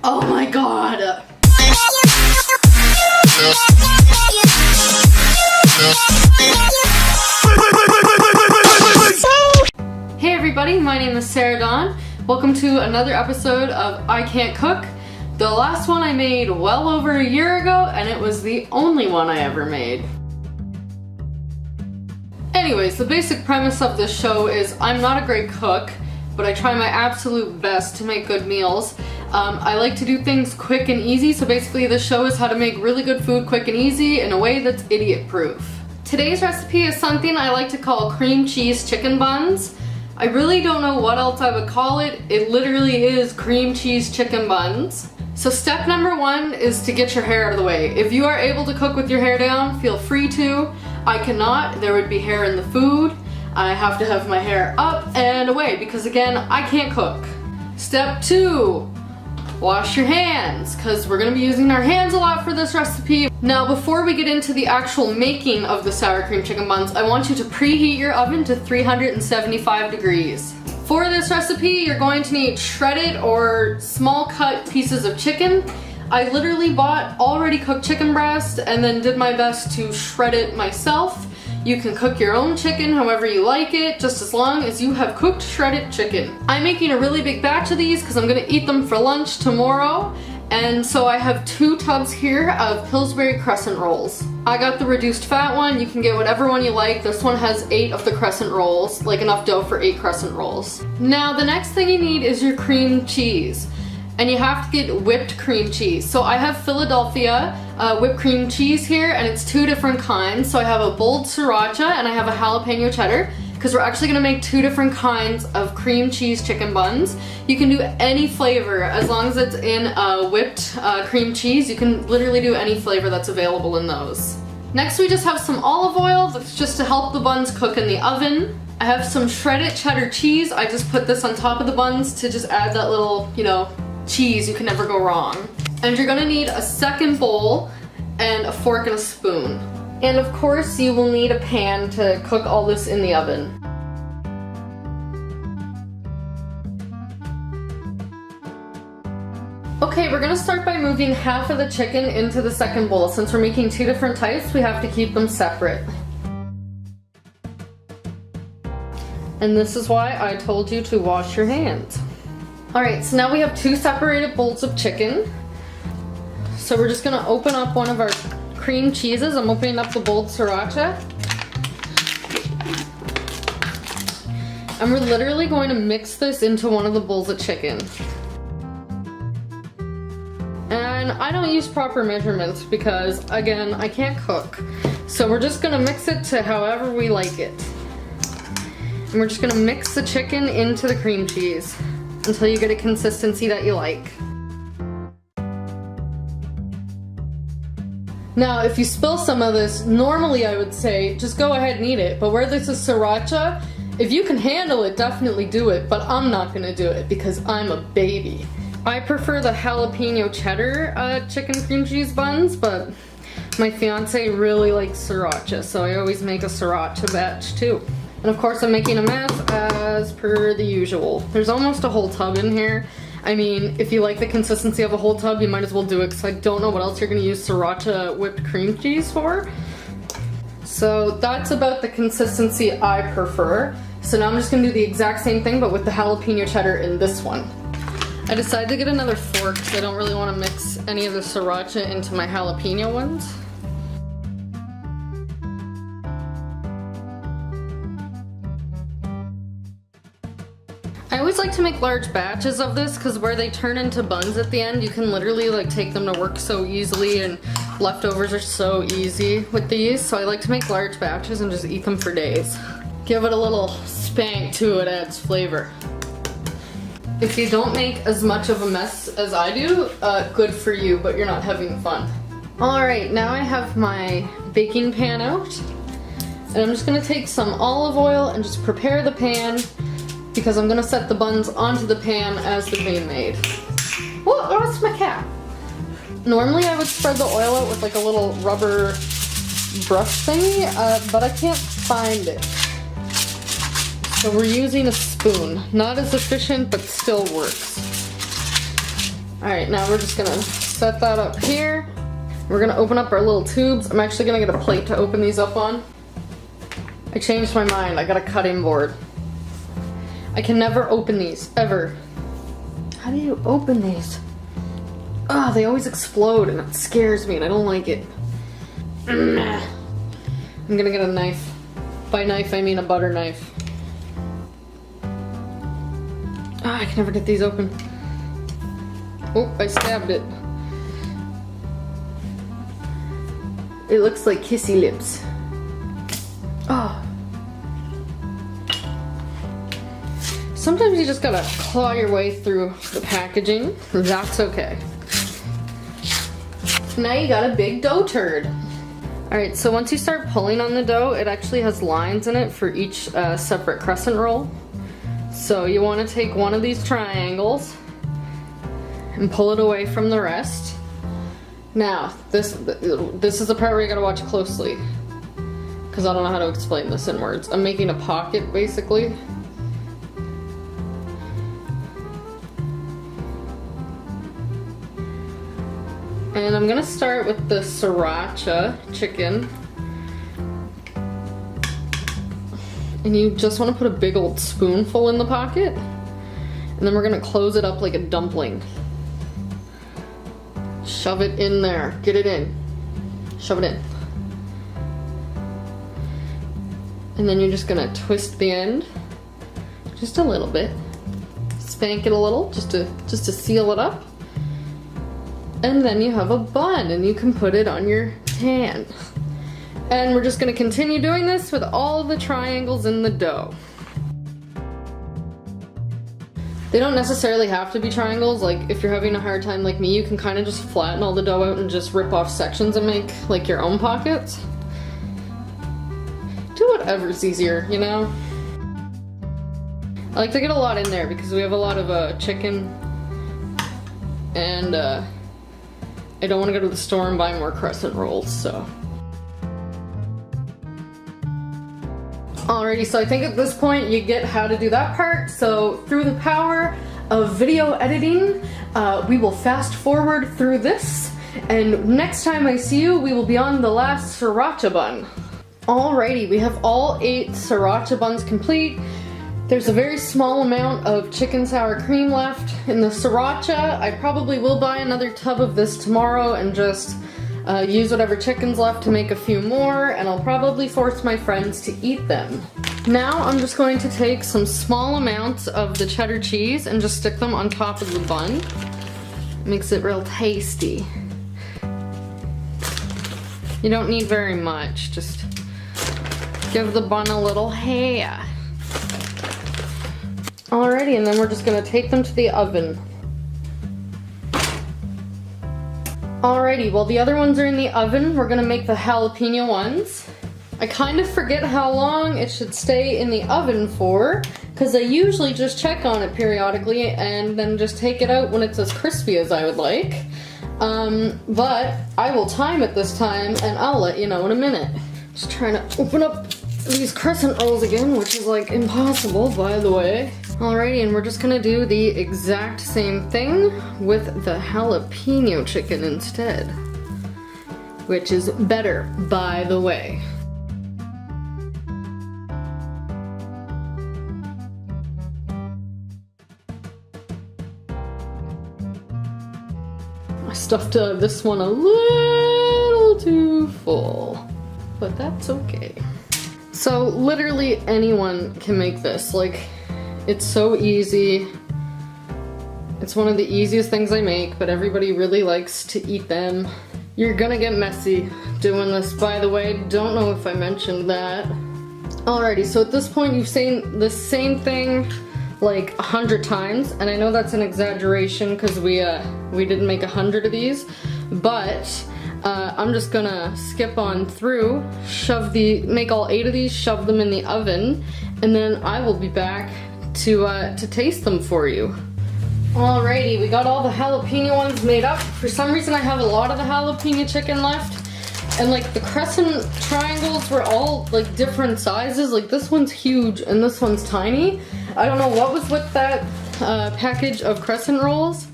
Oh my god! Hey everybody, my name is Sara-Dawn. Welcome to another episode of I Can't Cook. The last one I made well over a year ago, and it was the only one I ever made. Anyways, the basic premise of this show is I'm not a great cook, but I try my absolute best to make good meals. I like to do things quick and easy, so basically this show is how to make really good food quick and easy in a way that's idiot-proof. Today's recipe is something I like to call cream cheese chicken buns. I really don't know what else I would call it. It literally is cream cheese chicken buns. So step number one is to get your hair out of the way. If you are able to cook with your hair down, feel free to. I cannot. There would be hair in the food. I have to have my hair up and away because again, I can't cook. Step two, wash your hands, because we're going to be using our hands a lot for this recipe. Now before we get into the actual making of the sour cream chicken buns, I want you to preheat your oven to 375 degrees. For this recipe, you're going to need shredded or small cut pieces of chicken. I literally bought already cooked chicken breast and then did my best to shred it myself. You can cook your own chicken however you like it, just as long as you have cooked shredded chicken. I'm making a really big batch of these because I'm going to eat them for lunch tomorrow. And so I have 2 tubs here of Pillsbury crescent rolls. I got the reduced fat one. You can get whatever one you like. This one has 8 of the crescent rolls, like enough dough for 8 crescent rolls. Now the next thing you need is your cream cheese. And you have to get whipped cream cheese. So I have Philadelphia whipped cream cheese here, and it's 2 different kinds. So I have a bold sriracha and I have a jalapeno cheddar, because we're actually gonna make 2 different kinds of cream cheese chicken buns. You can do any flavor as long as it's in whipped cream cheese. You can literally do any flavor that's available in those. Next we just have some olive oil. That's just to help the buns cook in the oven. I have some shredded cheddar cheese. I just put this on top of the buns to just add that little, cheese. You can never go wrong. And you're gonna need a second bowl and a fork and a spoon. And of course you will need a pan to cook all this in the oven. Okay, we're gonna start by moving half of the chicken into the second bowl. Since we're making 2 different types, we have to keep them separate. And this is why I told you to wash your hands. Alright, so now we have 2 separated bowls of chicken. So we're just gonna open up one of our cream cheeses. I'm opening up the bold sriracha. And we're literally going to mix this into one of the bowls of chicken. And I don't use proper measurements because, again, I can't cook. So we're just gonna mix it to however we like it. And we're just gonna mix the chicken into the cream cheese until you get a consistency that you like. Now, if you spill some of this, normally I would say just go ahead and eat it, but where this is sriracha, if you can handle it, definitely do it, but I'm not gonna do it because I'm a baby. I prefer the jalapeno cheddar chicken cream cheese buns, but my fiance really likes sriracha, so I always make a sriracha batch too. And of course I'm making a mess as per the usual. There's almost a whole tub in here. I mean, if you like the consistency of a whole tub, you might as well do it because I don't know what else you're going to use sriracha whipped cream cheese for. So that's about the consistency I prefer. So now I'm just going to do the exact same thing but with the jalapeno cheddar in this one. I decided to get another fork because I don't really want to mix any of the sriracha into my jalapeno ones. I always like to make large batches of this because where they turn into buns at the end, you can literally take them to work so easily, and leftovers are so easy with these. So I like to make large batches and just eat them for days. Give it a little spank too, it adds flavor. If you don't make as much of a mess as I do, good for you, but you're not having fun. Alright, now I have my baking pan out. And I'm just going to take some olive oil and just prepare the pan, because I'm gonna set the buns onto the pan as they're being made. Oh, that's my cat. Normally I would spread the oil out with like a little rubber brush thingy, but I can't find it. So we're using a spoon. Not as efficient, but still works. Alright, now we're just gonna set that up here. We're gonna open up our little tubes. I'm actually gonna get a plate to open these up on. I changed my mind, I got a cutting board. I can never open these, ever. How do you open these? Ah, they always explode and it scares me and I don't like it. I'm gonna get a knife. By knife, I mean a butter knife. Ah, I can never get these open. Oh, I stabbed it. It looks like kissy lips. Oh. Sometimes you just gotta claw your way through the packaging. That's okay. Now you got a big dough turd. Alright, so once you start pulling on the dough, it actually has lines in it for each separate crescent roll. So you want to take one of these triangles and pull it away from the rest. Now, this is the part where you gotta watch closely, because I don't know how to explain this in words. I'm making a pocket, basically. And I'm gonna start with the sriracha chicken. And you just wanna put a big old spoonful in the pocket. And then we're gonna close it up like a dumpling. Shove it in there, get it in. Shove it in. And then you're just gonna twist the end, just a little bit. Spank it a little, just to seal it up. And then you have a bun and you can put it on your pan. And we're just gonna continue doing this with all the triangles in the dough. They don't necessarily have to be triangles. Like if you're having a hard time like me, you can kind of just flatten all the dough out and just rip off sections and make like your own pockets. Do whatever's easier, you know? I like to get a lot in there because we have a lot of chicken and I don't want to go to the store and buy more crescent rolls, so. Alrighty, so I think at this point you get how to do that part. So through the power of video editing, we will fast forward through this. And next time I see you, we will be on the last sriracha bun. Alrighty, we have all 8 sriracha buns complete. There's a very small amount of chicken sour cream left in the sriracha. I probably will buy another tub of this tomorrow and just use whatever chicken's left to make a few more, and I'll probably force my friends to eat them. Now I'm just going to take some small amounts of the cheddar cheese and just stick them on top of the bun. Makes it real tasty. You don't need very much, just give the bun a little hair. Alrighty, and then we're just gonna take them to the oven. Alrighty, while the other ones are in the oven, we're gonna make the jalapeno ones. I kind of forget how long it should stay in the oven for, because I usually just check on it periodically and then just take it out when it's as crispy as I would like. But I will time it this time and I'll let you know in a minute. Just trying to open up these crescent rolls again, which is like impossible, by the way. Alrighty, and we're just gonna do the exact same thing with the jalapeno chicken instead, which is better, by the way. I stuffed this one a little too full, but that's okay. So literally anyone can make this. Like, it's so easy. It's one of the easiest things I make, but everybody really likes to eat them. You're gonna get messy doing this, by the way. Don't know if I mentioned that. Alrighty, so at this point you've seen the same thing like 100 times, and I know that's an exaggeration because we didn't make 100 of these, but I'm just gonna skip on through, make all 8 of these, shove them in the oven, and then I will be back to taste them for you. Alrighty, we got all the jalapeno ones made up. For some reason I have a lot of the jalapeno chicken left, and like the crescent triangles were all like different sizes. Like this one's huge and this one's tiny. I don't know what was with that package of crescent rolls,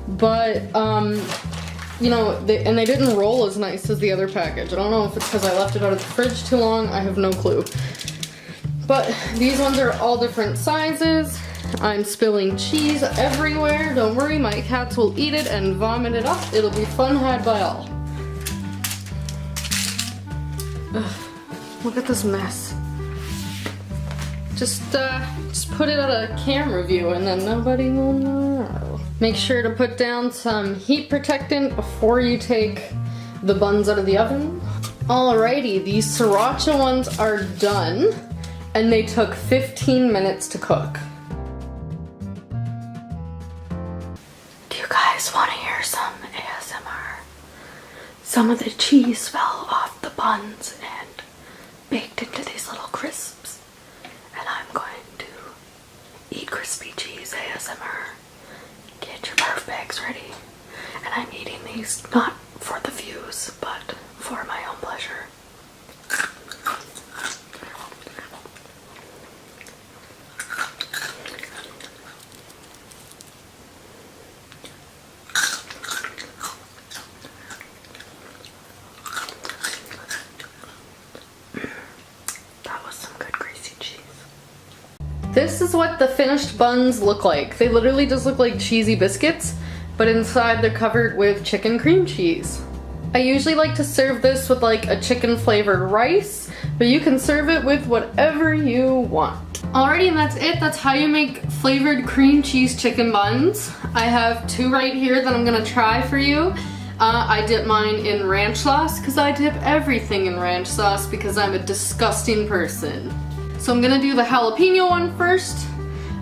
but you know, and they didn't roll as nice as the other package. I don't know if it's because I left it out of the fridge too long. I have no clue. But these ones are all different sizes. I'm spilling cheese everywhere. Don't worry, my cats will eat it and vomit it up. It'll be fun had by all. Ugh, look at this mess. Just put it at a camera view and then nobody will know. Make sure to put down some heat protectant before you take the buns out of the oven. Alrighty, these sriracha ones are done and they took 15 minutes to cook. Do you guys want to hear some ASMR? Some of the cheese fell off the buns and baked into these little crisps. And I'm going to eat crispy cheese ASMR. Get your Perf bags ready. And I'm eating these not for the views, but for my own pleasure. This is what the finished buns look like. They literally just look like cheesy biscuits, but inside they're covered with chicken cream cheese. I usually like to serve this with like a chicken flavored rice, but you can serve it with whatever you want. Alrighty, and that's it. That's how you make flavored cream cheese chicken buns. I have two right here that I'm gonna try for you. I dip mine in ranch sauce because I dip everything in ranch sauce because I'm a disgusting person. So I'm gonna do the jalapeno one first,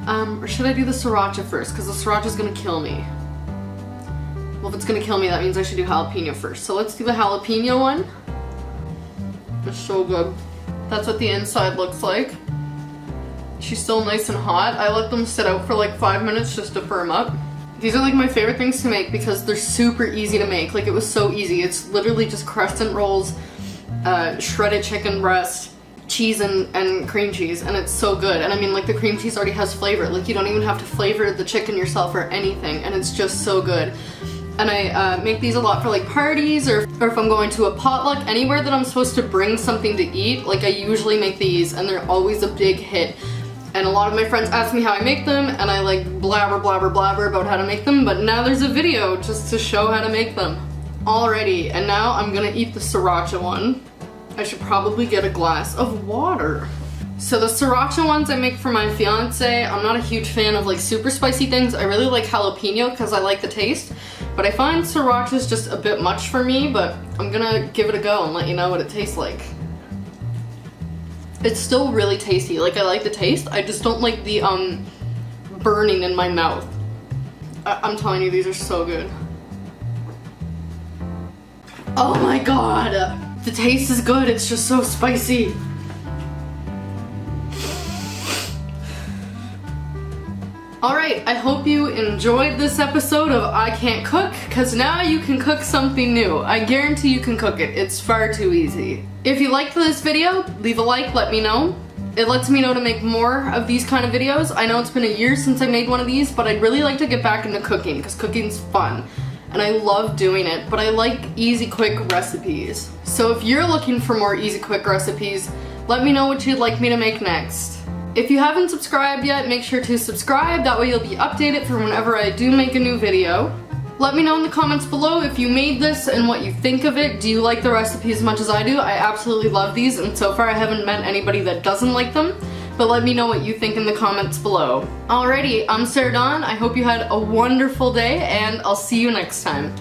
or should I do the sriracha first? Because the sriracha is gonna kill me. Well, if it's gonna kill me, that means I should do jalapeno first. So let's do the jalapeno one. It's so good. That's what the inside looks like. She's still nice and hot. I let them sit out for like 5 minutes just to firm up. These are like my favorite things to make because they're super easy to make. Like, it was so easy. It's literally just crescent rolls, shredded chicken breast, cheese and cream cheese, and it's so good. And I mean, like, the cream cheese already has flavor. Like, you don't even have to flavor the chicken yourself or anything, and it's just so good. And I make these a lot for like parties or if I'm going to a potluck, anywhere that I'm supposed to bring something to eat. Like, I usually make these and they're always a big hit. And a lot of my friends ask me how I make them and I like blabber about how to make them, but now there's a video just to show how to make them. Alrighty, and now I'm gonna eat the sriracha one. I should probably get a glass of water. So the sriracha ones I make for my fiance. I'm not a huge fan of like super spicy things. I really like jalapeno because I like the taste, but I find sriracha is just a bit much for me, but I'm gonna give it a go and let you know what it tastes like. It's still really tasty. Like, I like the taste. I just don't like the burning in my mouth. I'm telling you, these are so good. Oh my god! The taste is good, it's just so spicy. Alright, I hope you enjoyed this episode of I Can't Cook, because now you can cook something new. I guarantee you can cook it. It's far too easy. If you liked this video, leave a like, let me know. It lets me know to make more of these kind of videos. I know it's been a year since I made one of these, but I'd really like to get back into cooking, because cooking's fun. And I love doing it, but I like easy, quick recipes. So if you're looking for more easy, quick recipes, let me know what you'd like me to make next. If you haven't subscribed yet, make sure to subscribe, that way you'll be updated for whenever I do make a new video. Let me know in the comments below if you made this and what you think of it. Do you like the recipe as much as I do? I absolutely love these, and so far I haven't met anybody that doesn't like them, but let me know what you think in the comments below. Alrighty, I'm Sara-Dawn. I hope you had a wonderful day, and I'll see you next time.